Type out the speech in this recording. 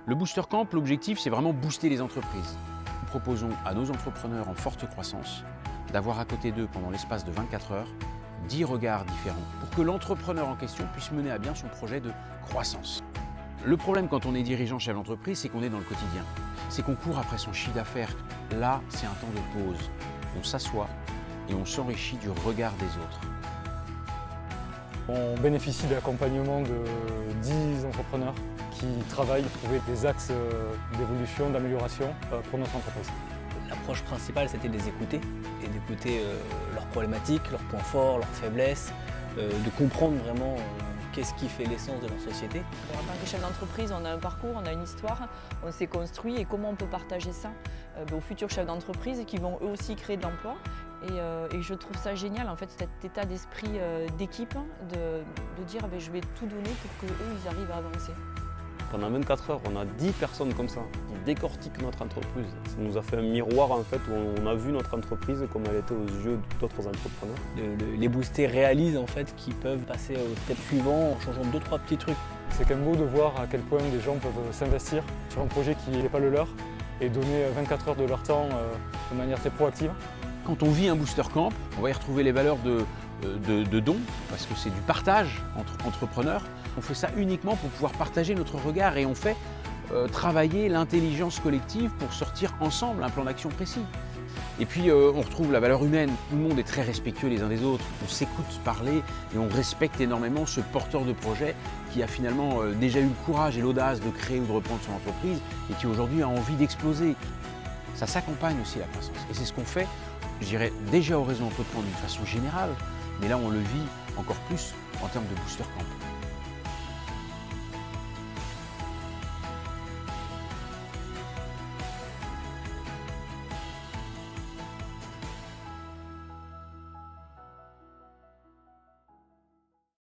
Le Booster Camp, l'objectif, c'est vraiment booster les entreprises. Nous proposons à nos entrepreneurs en forte croissance d'avoir à côté d'eux, pendant l'espace de 24 heures, 10 regards différents pour que l'entrepreneur en question puisse mener à bien son projet de croissance. Le problème quand on est dirigeant chef d'entreprise, c'est qu'on est dans le quotidien. C'est qu'on court après son chiffre d'affaires. Là, c'est un temps de pause. On s'assoit et on s'enrichit du regard des autres. On bénéficie de l'accompagnement de 10 entrepreneurs qui travaillent pour trouver des axes d'évolution, d'amélioration pour notre entreprise. L'approche principale, c'était de les écouter et d'écouter leurs problématiques, leurs points forts, leurs faiblesses, de comprendre vraiment qu'est-ce qui fait l'essence de leur société. En tant que chef d'entreprise, on a un parcours, on a une histoire, on s'est construit et comment on peut partager ça aux futurs chefs d'entreprise qui vont eux aussi créer de l'emploi. Et je trouve ça génial, en fait, cet état d'esprit d'équipe, de dire je vais tout donner pour qu'eux ils arrivent à avancer. Pendant 24 heures, on a 10 personnes comme ça qui décortiquent notre entreprise. Ça nous a fait un miroir en fait où on a vu notre entreprise comme elle était aux yeux d'autres entrepreneurs. Les boostés réalisent en fait qu'ils peuvent passer au step suivant en changeant 2-3 petits trucs. C'est quand même beau de voir à quel point des gens peuvent s'investir sur un projet qui n'est pas le leur et donner 24 heures de leur temps de manière très proactive. Quand on vit un Booster Camp, on va y retrouver les valeurs de don, parce que c'est du partage entre entrepreneurs. On fait ça uniquement pour pouvoir partager notre regard et on fait travailler l'intelligence collective pour sortir ensemble un plan d'action précis. Et puis on retrouve la valeur humaine. Tout le monde est très respectueux les uns des autres. On s'écoute parler et on respecte énormément ce porteur de projet qui a finalement déjà eu le courage et l'audace de créer ou de reprendre son entreprise et qui aujourd'hui a envie d'exploser. Ça s'accompagne aussi la croissance. Et c'est ce qu'on fait, je dirais, déjà au réseau entreprendre d'une façon générale, mais là on le vit encore plus en termes de Booster Camp.